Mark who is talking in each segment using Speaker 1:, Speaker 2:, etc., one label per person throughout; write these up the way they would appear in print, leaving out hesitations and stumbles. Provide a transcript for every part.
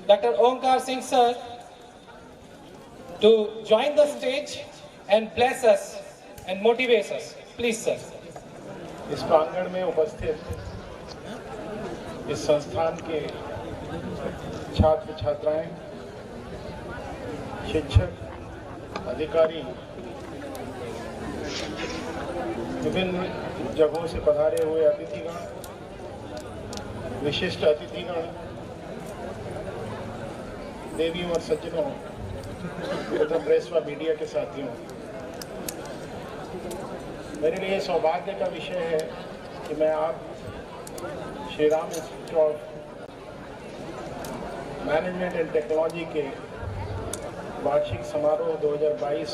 Speaker 1: Dr. Omkar Singh sir to join the stage and bless us and motivate us. Please sir.
Speaker 2: इस प्रांगण में उपस्थित इस संस्थान के छात्र छात्राएं, शिक्षक, अधिकारी, विभिन्न जगहों से पधारे हुए अतिथिगण, विशिष्ट अतिथिगण, देवियों और सज्जनों तथा प्रेस व मीडिया के साथियों, मेरे लिए सौभाग्य का विषय है कि मैं आप Shri Ram institute of management and technology के वार्षिक समारोह 2022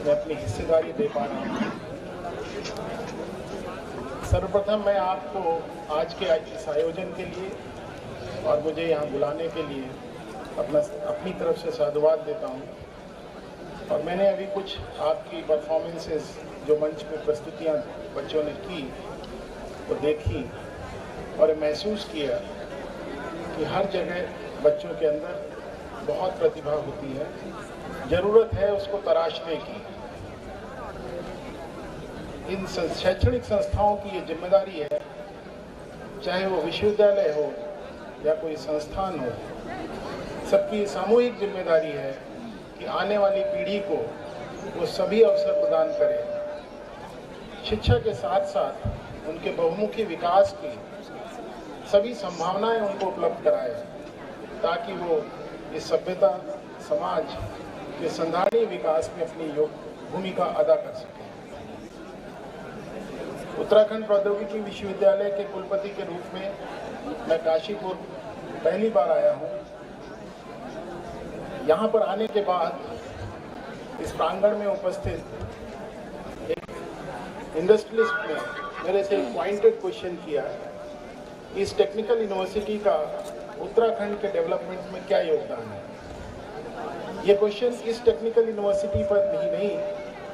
Speaker 2: में अपनी हिस्सेदारी दे पा रहा हूँ। सर्वप्रथम मैं आपको आज के इस आयोजन के लिए और मुझे यहाँ बुलाने के लिए अपनी तरफ से साधुवाद देता हूँ। और मैंने अभी कुछ आपकी परफॉर्मेंसेस जो मंच पे प्रस्तुतियाँ बच्चों ने की वो देखी और महसूस किया कि हर जगह बच्चों के अंदर बहुत प्रतिभा होती है, ज़रूरत है उसको तराशने की। इन शैक्षणिक संस्थाओं की ये जिम्मेदारी है, चाहे वो विश्वविद्यालय हो या कोई संस्थान हो, सबकी सामूहिक जिम्मेदारी है कि आने वाली पीढ़ी को वो सभी अवसर प्रदान करें, शिक्षा के साथ साथ उनके बहुमुखी विकास की सभी संभावनाएं उनको उपलब्ध कराए, ताकि वो इस सभ्यता समाज के संधारणीय विकास में अपनी भूमिका अदा कर सकें। उत्तराखंड प्रौद्योगिकी विश्वविद्यालय के कुलपति के रूप में मैं काशीपुर पहली बार आया हूँ। यहाँ पर आने के बाद इस प्रांगण में उपस्थित एक इंडस्ट्रियलिस्ट ने मेरे से एक पॉइंटेड क्वेश्चन किया, इस टेक्निकल यूनिवर्सिटी का उत्तराखंड के डेवलपमेंट में क्या योगदान है। ये क्वेश्चन इस टेक्निकल यूनिवर्सिटी पर नहीं,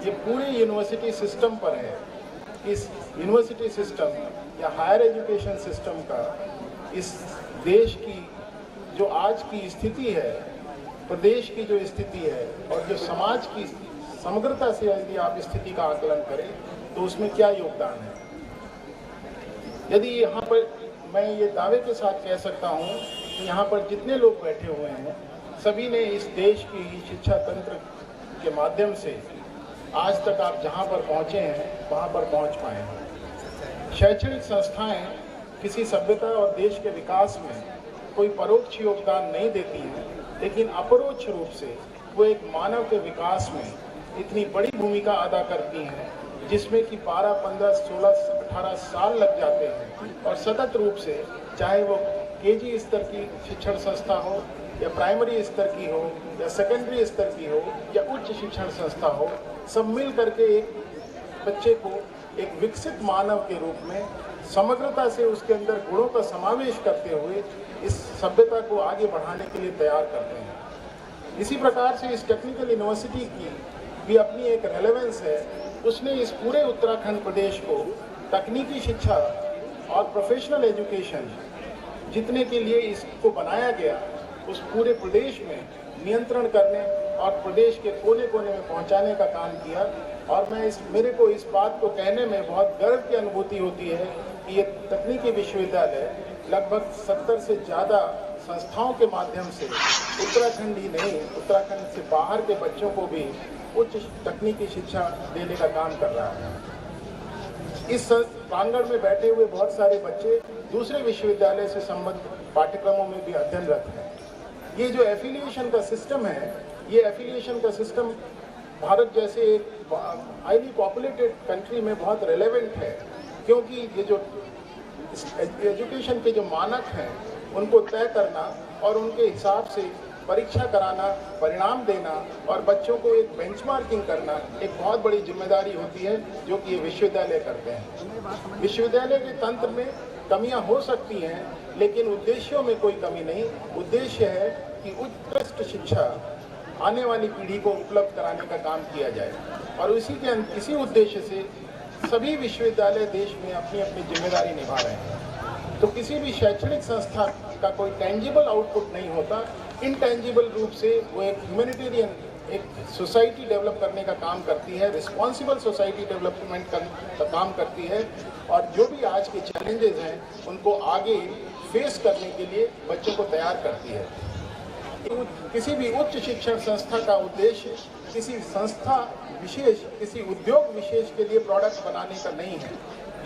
Speaker 2: ये पूरे यूनिवर्सिटी सिस्टम पर है। इस यूनिवर्सिटी सिस्टम या हायर एजुकेशन सिस्टम का इस देश की जो आज की स्थिति है, प्रदेश की जो स्थिति है और जो समाज की समग्रता से यदि आप स्थिति का आकलन करें तो उसमें क्या योगदान है। यदि यहाँ पर मैं ये दावे के साथ कह सकता हूँ कि यहाँ पर जितने लोग बैठे हुए हैं सभी ने इस देश की शिक्षा तंत्र के माध्यम से आज तक आप जहाँ पर पहुँचे हैं वहाँ पर पहुँच पाए हैं। शैक्षणिक संस्थाएं किसी सभ्यता और देश के विकास में कोई परोक्ष योगदान नहीं देती हैं, लेकिन अपरोक्ष रूप से वो एक मानव के विकास में इतनी बड़ी भूमिका अदा करती हैं, जिसमें कि 12, 15, 16, 18 साल लग जाते हैं और सतत रूप से, चाहे वो केजी स्तर की शिक्षण संस्था हो या प्राइमरी स्तर की हो या सेकेंडरी स्तर की हो या उच्च शिक्षण संस्था हो, सब मिल करके एक बच्चे को एक विकसित मानव के रूप में समग्रता से उसके अंदर गुणों का समावेश करते हुए इस सभ्यता को आगे बढ़ाने के लिए तैयार करते हैं। इसी प्रकार से इस टेक्निकल यूनिवर्सिटी की भी अपनी एक रेलेवेंस है। उसने इस पूरे उत्तराखंड प्रदेश को तकनीकी शिक्षा और प्रोफेशनल एजुकेशन जितने के लिए इसको बनाया गया, उस पूरे प्रदेश में नियंत्रण करने और प्रदेश के कोने कोने में पहुंचाने का काम किया। और मेरे को इस बात को कहने में बहुत गर्व की अनुभूति होती है कि ये तकनीकी विश्वविद्यालय लगभग 70 से ज़्यादा संस्थाओं के माध्यम से उत्तराखंड ही नहीं, उत्तराखंड से बाहर के बच्चों को भी उच्च तकनीकी शिक्षा देने का काम कर रहा है। इस प्रांगण में बैठे हुए बहुत सारे बच्चे दूसरे विश्वविद्यालय से संबद्ध पाठ्यक्रमों में भी अध्ययनरत हैं। ये जो एफिलिएशन का सिस्टम है, ये एफिलिएशन का सिस्टम भारत जैसे एक हाईली पॉपुलेटेड कंट्री में बहुत रेलेवेंट है, क्योंकि ये जो एजुकेशन के जो मानक हैं उनको तय करना और उनके हिसाब से परीक्षा कराना, परिणाम देना और बच्चों को एक बेंचमार्किंग करना एक बहुत बड़ी जिम्मेदारी होती है, जो कि ये विश्वविद्यालय करते हैं। विश्वविद्यालय के तंत्र में कमियां हो सकती हैं, लेकिन उद्देश्यों में कोई कमी नहीं। उद्देश्य है कि उत्कृष्ट शिक्षा आने वाली पीढ़ी को उपलब्ध कराने का काम किया जाए, और इसी उद्देश्य से सभी विश्वविद्यालय देश में अपनी अपनी जिम्मेदारी निभा रहे हैं। तो किसी भी शैक्षणिक संस्था का कोई टेंजिबल आउटपुट नहीं होता, इनटेंजिबल रूप से वो एक ह्यूमैनिटेरियन एक सोसाइटी डेवलप करने का काम करती है, रिस्पॉन्सिबल सोसाइटी डेवलपमेंट का काम करती है, और जो भी आज के चैलेंजेस हैं उनको आगे फेस करने के लिए बच्चों को तैयार करती है। किसी भी उच्च शिक्षण संस्था का उद्देश्य किसी संस्था विशेष, किसी उद्योग विशेष के लिए प्रोडक्ट बनाने का नहीं है।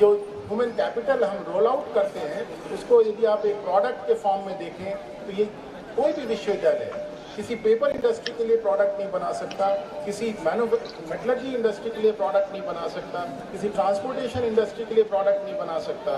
Speaker 2: जो ह्यूमन कैपिटल हम रोल आउट करते हैं उसको यदि आप एक प्रोडक्ट के फॉर्म में देखें तो ये कोई भी विश्वविद्यालय किसी पेपर इंडस्ट्री के लिए प्रोडक्ट नहीं बना सकता, किसी मेटलर्जी इंडस्ट्री के लिए प्रोडक्ट नहीं बना सकता, किसी ट्रांसपोर्टेशन इंडस्ट्री के लिए प्रोडक्ट नहीं बना सकता।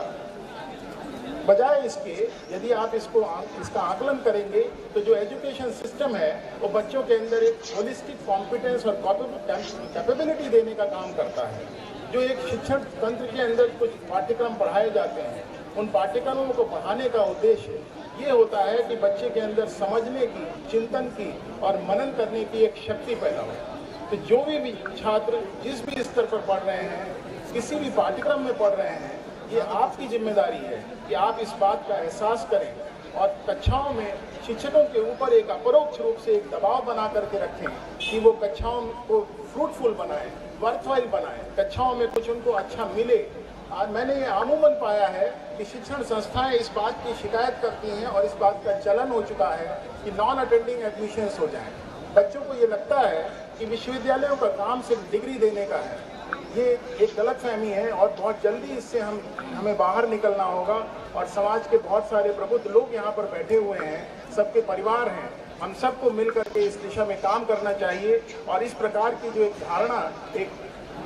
Speaker 2: बजाय इसके यदि आप इसका आकलन करेंगे तो जो एजुकेशन सिस्टम है वो बच्चों के अंदर एक होलिस्टिक कॉम्पिटेंस और कैपेबिलिटी देने का काम करता है। जो एक शिक्षण तंत्र के अंदर कुछ पाठ्यक्रम पढ़ाए जाते हैं, उन पाठ्यक्रमों को पढ़ाने का उद्देश्य ये होता है कि बच्चे के अंदर समझने की, चिंतन की और मनन करने की एक शक्ति पैदा हो। तो जो भी छात्र जिस भी स्तर पर पढ़ रहे हैं, किसी भी पाठ्यक्रम में पढ़ रहे हैं, ये आपकी जिम्मेदारी है कि आप इस बात का एहसास करें और कक्षाओं में शिक्षकों के ऊपर एक अपरोक्ष रूप से एक दबाव बना करके रखें कि वो कक्षाओं को फ्रूटफुल बनाएं, वर्थवाइल बनाएं, कक्षाओं में कुछ उनको अच्छा मिले। आज मैंने ये अमूमन पाया है कि शिक्षण संस्थाएं इस बात की शिकायत करती हैं और इस बात का चलन हो चुका है कि नॉन अटेंडिंग एडमिशन्स हो जाएं। बच्चों को ये लगता है कि विश्वविद्यालयों का काम सिर्फ डिग्री देने का है। ये एक गलतफहमी है और बहुत जल्दी इससे हमें बाहर निकलना होगा। और समाज के बहुत सारे प्रबुद्ध लोग यहाँ पर बैठे हुए हैं, सबके परिवार हैं, हम सबको मिलकर के इस दिशा में काम करना चाहिए। और इस प्रकार की जो एक धारणा, एक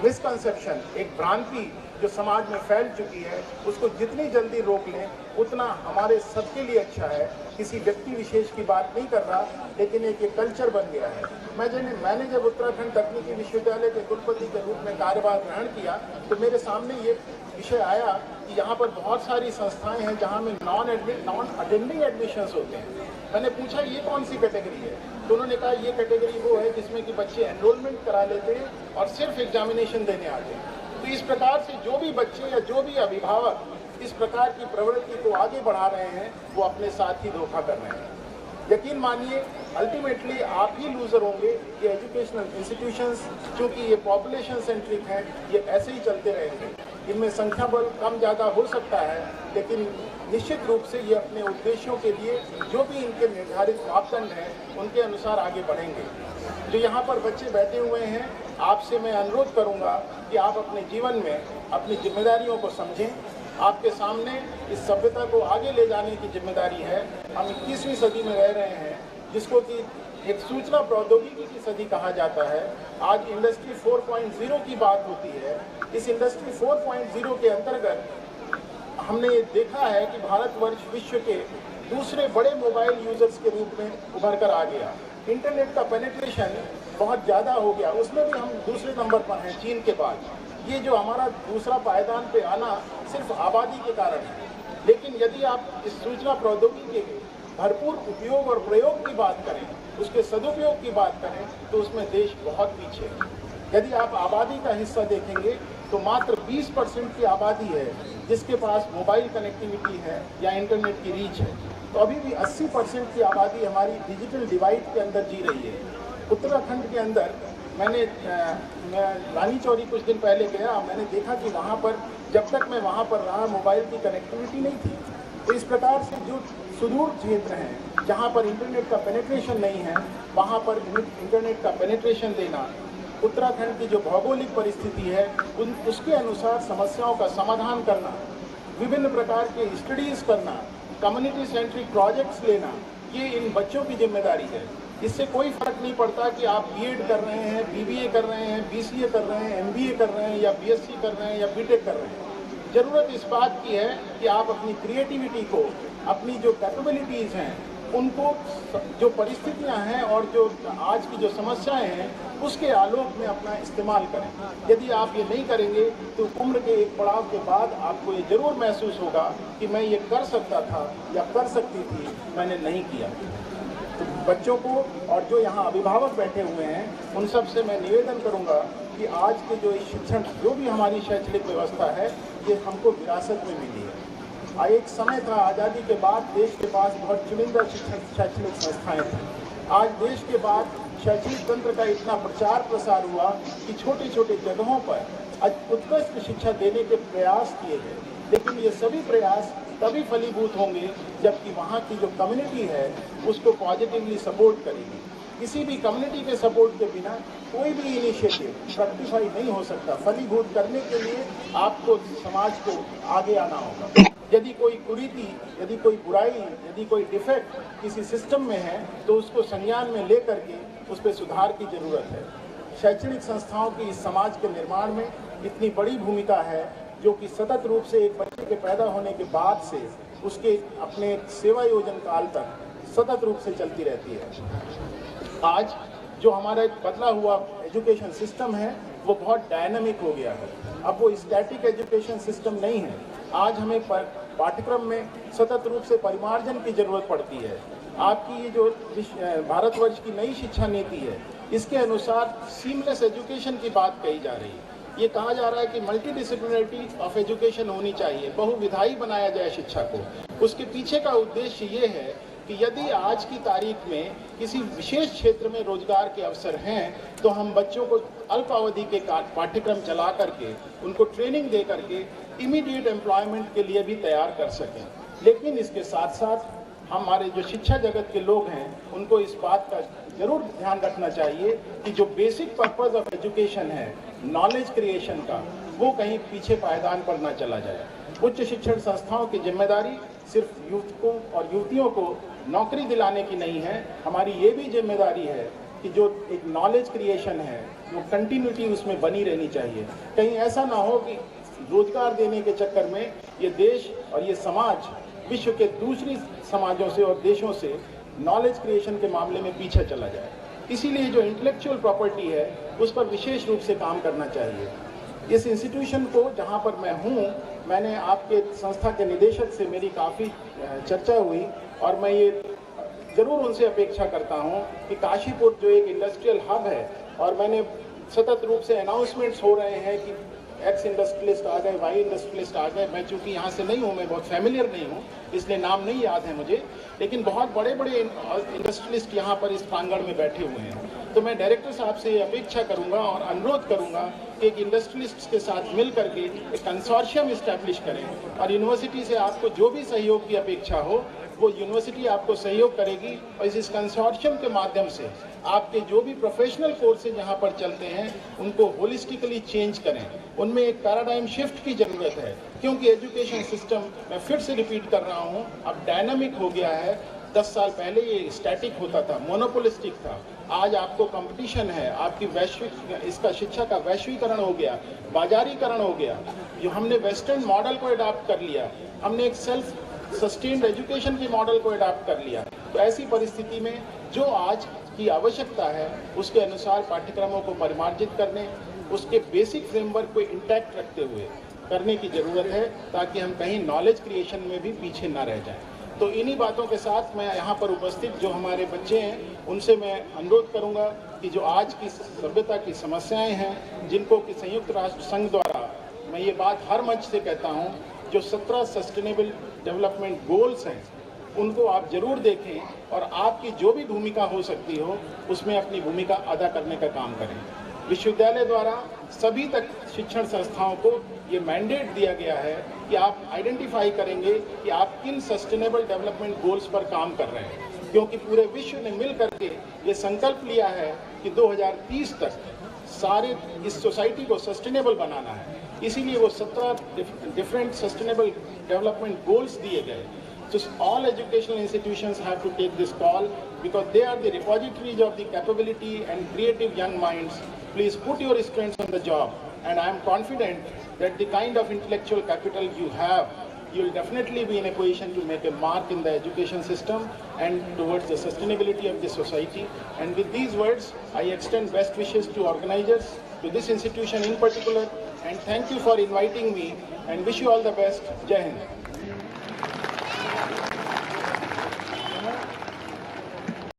Speaker 2: मिसकंसेप्शन, एक भ्रांति जो समाज में फैल चुकी है, उसको जितनी जल्दी रोक लें उतना हमारे सबके लिए अच्छा है। किसी व्यक्ति विशेष की बात नहीं कर रहा, लेकिन एक कल्चर बन गया है। मैंने जब उत्तराखंड तकनीकी विश्वविद्यालय के कुलपति के रूप में कार्यभार ग्रहण किया तो मेरे सामने ये विषय आया कि यहाँ पर बहुत सारी संस्थाएं हैं जहाँ में नॉन अटेंडिंग एडमिशन्स होते हैं। मैंने पूछा ये कौन सी कैटेगरी है, तो उन्होंने कहा ये कैटेगरी वो है जिसमें कि बच्चे एनरोलमेंट करा लेते हैं और सिर्फ एग्जामिनेशन देने आते हैं। तो इस प्रकार से जो भी बच्चे या जो भी अभिभावक इस प्रकार की प्रवृत्ति को आगे बढ़ा रहे हैं वो अपने साथ ही धोखा कर रहे हैं। यकीन मानिए अल्टीमेटली आप ही लूजर होंगे। ये एजुकेशनल इंस्टीट्यूशंस चूँकि ये पॉपुलेशन सेंट्रिक हैं, ये ऐसे ही चलते रहेंगे। इनमें संख्या बल कम ज़्यादा हो सकता है, लेकिन निश्चित रूप से ये अपने उद्देश्यों के लिए जो भी इनके निर्धारित मापदंड हैं उनके अनुसार आगे बढ़ेंगे। जो यहाँ पर बच्चे बैठे हुए हैं, आपसे मैं अनुरोध करूँगा कि आप अपने जीवन में अपनी जिम्मेदारियों को समझें। आपके सामने इस सभ्यता को आगे ले जाने की जिम्मेदारी है। हम 21वीं सदी में रह रहे हैं, जिसको कि एक सूचना प्रौद्योगिकी की सदी कहा जाता है। आज इंडस्ट्री 4.0 की बात होती है। इस इंडस्ट्री 4.0 के अंतर्गत हमने ये देखा है कि भारतवर्ष विश्व के दूसरे बड़े मोबाइल यूजर्स के रूप में उभर कर आ गया। इंटरनेट का पेनिट्रेशन बहुत ज़्यादा हो गया, उसमें भी हम दूसरे नंबर पर हैं चीन के बाद। ये जो हमारा दूसरा पायदान पे आना सिर्फ आबादी के कारण है। लेकिन यदि आप इस सूचना प्रौद्योगिकी के भरपूर उपयोग और प्रयोग की बात करें, उसके सदुपयोग की बात करें, तो उसमें देश बहुत पीछे है। यदि आप आबादी का हिस्सा देखेंगे तो मात्र 20% की आबादी है जिसके पास मोबाइल कनेक्टिविटी है या इंटरनेट की रीच है। तो अभी भी 80% की आबादी हमारी डिजिटल डिवाइड के अंदर जी रही है। उत्तराखंड के अंदर मैं रानी चौरी कुछ दिन पहले गया, मैंने देखा कि वहाँ पर जब तक मैं वहाँ पर रहा मोबाइल की कनेक्टिविटी नहीं थी। तो इस प्रकार से जो सुदूर क्षेत्र हैं जहाँ पर इंटरनेट का पेनिट्रेशन नहीं है, वहाँ पर इंटरनेट का पेनिट्रेशन देना, उत्तराखंड की जो भौगोलिक परिस्थिति है उसके अनुसार समस्याओं का समाधान करना, विभिन्न प्रकार के स्टडीज़ करना, कम्युनिटी सेंट्रिक प्रोजेक्ट्स लेना, ये इन बच्चों की जिम्मेदारी है। इससे कोई फर्क नहीं पड़ता कि आप बीएड कर रहे हैं, बीबीए कर रहे हैं, बीसीए कर रहे हैं, एमबीए कर रहे हैं या बीएससी कर रहे हैं या बीटेक कर रहे हैं। ज़रूरत इस बात की है कि आप अपनी क्रिएटिविटी को, अपनी जो कैपेबिलिटीज़ हैं उनको, जो परिस्थितियां हैं और जो आज की जो समस्याएं हैं उसके आलोक में अपना इस्तेमाल करें। यदि आप ये नहीं करेंगे तो उम्र के एक पड़ाव के बाद आपको ये ज़रूर महसूस होगा कि मैं ये कर सकता था या कर सकती थी, मैंने नहीं किया। तो बच्चों को और जो यहाँ अभिभावक बैठे हुए हैं उन सब से मैं निवेदन करूँगा कि आज के जो शिक्षण, जो भी हमारी शैक्षणिक व्यवस्था है, ये हमको विरासत में मिली है। एक समय था आज़ादी के बाद देश के पास बहुत चुनिंदा शैक्षणिक संस्थाएं थी। आज देश के बाद शैक्षणिक तंत्र का इतना प्रचार प्रसार हुआ कि छोटे छोटे जगहों पर आज उत्कृष्ट शिक्षा देने के प्रयास किए गए, लेकिन ये सभी प्रयास तभी फलीभूत होंगे जबकि वहाँ की जो कम्युनिटी है उसको पॉजिटिवली सपोर्ट करेगी। किसी भी कम्युनिटी के सपोर्ट के बिना कोई भी इनिशिएटिव फ्रक्टिफाई नहीं हो सकता। फलीभूत करने के लिए आपको समाज को आगे आना होगा। यदि कोई कुरीति, यदि कोई बुराई, यदि कोई डिफेक्ट किसी सिस्टम में है तो उसको संज्ञान में ले करके उस पर सुधार की जरूरत है। शैक्षणिक संस्थाओं की इस समाज के निर्माण में इतनी बड़ी भूमिका है जो कि सतत रूप से एक बच्चे के पैदा होने के बाद से उसके अपने सेवा योजन काल तक सतत रूप से चलती रहती है। आज जो हमारा एक बदला हुआ एजुकेशन सिस्टम है वो बहुत डायनामिक हो गया है। अब वो स्टैटिक एजुकेशन सिस्टम नहीं है। आज हमें पाठ्यक्रम में सतत रूप से परिमार्जन की जरूरत पड़ती है। आपकी ये जो भारतवर्ष की नई शिक्षा नीति है इसके अनुसार सीमलेस एजुकेशन की बात कही जा रही है। ये कहा जा रहा है कि मल्टीडिसिप्लिनरिटी ऑफ एजुकेशन होनी चाहिए, बहुविधायी बनाया जाए शिक्षा को। उसके पीछे का उद्देश्य ये है कि यदि आज की तारीख में किसी विशेष क्षेत्र में रोजगार के अवसर हैं तो हम बच्चों को अल्पावधि के पाठ्यक्रम चला करके उनको ट्रेनिंग दे करके इमीडिएट एम्प्लॉयमेंट के लिए भी तैयार कर सकें। लेकिन इसके साथ साथ हमारे जो शिक्षा जगत के लोग हैं उनको इस बात का जरूर ध्यान रखना चाहिए कि जो बेसिक पर्पस ऑफ एजुकेशन है नॉलेज क्रिएशन का, वो कहीं पीछे पायदान पर ना चला जाए। उच्च शिक्षण संस्थाओं की जिम्मेदारी सिर्फ युवकों और युवतियों को नौकरी दिलाने की नहीं है, हमारी ये भी जिम्मेदारी है कि जो एक नॉलेज क्रिएशन है वो कंटिन्यूटी उसमें बनी रहनी चाहिए। कहीं ऐसा ना हो कि रोजगार देने के चक्कर में ये देश और ये समाज विश्व के दूसरी समाजों से और देशों से नॉलेज क्रिएशन के मामले में पीछे चला जाए। इसीलिए जो इंटेलेक्चुअल प्रॉपर्टी है उस पर विशेष रूप से काम करना चाहिए। इस इंस्टीट्यूशन को जहाँ पर मैं हूँ, मैंने आपके संस्था के निदेशक से मेरी काफ़ी चर्चा हुई और मैं ये ज़रूर उनसे अपेक्षा करता हूँ कि काशीपुर जो एक इंडस्ट्रियल हब है, और मैंने सतत रूप से अनाउंसमेंट्स हो रहे हैं कि एक्स इंडस्ट्रियलिस्ट आ गए, वाई इंडस्ट्रियलिस्ट आ गए। मैं चूँकि यहाँ से नहीं हूँ, मैं बहुत फैमिलियर नहीं हूँ, इसलिए नाम नहीं याद है मुझे, लेकिन बहुत बड़े बड़े इंडस्ट्रियलिस्ट यहाँ पर इस प्रांगण में बैठे हुए हैं। तो मैं डायरेक्टर साहब से अपेक्षा करूँगा और अनुरोध करूँगा कि एक इंडस्ट्रियलिस्ट के साथ मिल करके एक कंसोर्शियम इस्टेब्लिश करें और यूनिवर्सिटी से आपको जो भी सहयोग की अपेक्षा हो वो यूनिवर्सिटी आपको सहयोग करेगी और इस कंसोर्शियम के माध्यम से आपके जो भी प्रोफेशनल कोर्सेज यहाँ पर चलते हैं उनको होलिस्टिकली चेंज करें। उनमें एक पैराडाइम शिफ्ट की ज़रूरत है, क्योंकि एजुकेशन सिस्टम, मैं फिर से रिपीट कर रहा हूँ, अब डायनामिक हो गया है। 10 साल पहले ये स्टैटिक होता था, मोनोपोलिस्टिक था। आज आपको कंपटीशन है, आपकी वैश्विक इसका शिक्षा का वैश्वीकरण हो गया, बाजारीकरण हो गया। जो हमने वेस्टर्न मॉडल को अडॉप्ट कर लिया, हमने एक सेल्फ सस्टेन्ड एजुकेशन के मॉडल को अडॉप्ट कर लिया। तो ऐसी परिस्थिति में जो आज की आवश्यकता है उसके अनुसार पाठ्यक्रमों को परिमार्जित करने, उसके बेसिक फ्रेमवर्क को इंटैक्ट रखते हुए करने की ज़रूरत है, ताकि हम कहीं नॉलेज क्रिएशन में भी पीछे ना रह जाएं। तो इन्हीं बातों के साथ मैं यहाँ पर उपस्थित जो हमारे बच्चे हैं उनसे मैं अनुरोध करूँगा कि जो आज की सभ्यता की समस्याएं हैं, जिनको कि संयुक्त राष्ट्र संघ द्वारा, मैं ये बात हर मंच से कहता हूँ, जो 17 सस्टेनेबल डेवलपमेंट गोल्स हैं उनको आप जरूर देखें और आपकी जो भी भूमिका हो सकती हो उसमें अपनी भूमिका अदा करने का काम करें। विश्वविद्यालय द्वारा सभी तक शिक्षण संस्थाओं को ये मैंडेट दिया गया है कि आप आइडेंटिफाई करेंगे कि आप किन सस्टेनेबल डेवलपमेंट गोल्स पर काम कर रहे हैं, क्योंकि पूरे विश्व ने मिल करके ये संकल्प लिया है कि 2030 तक सारे इस सोसाइटी को सस्टेनेबल बनाना है। इसीलिए वो 17 डिफरेंट सस्टेनेबल डेवलपमेंट गोल्स दिए गए। So all educational institutions have to take this call because they are the repositories of the capability and creative young minds. Please put your strengths on the job, and I am confident that the kind of intellectual capital you have, you will definitely be in a position to make a mark in the education system and towards the sustainability of the society. And with these words, I extend best wishes to organizers, to this institution in particular, and thank you for inviting me and wish you all the best. Jai Hind.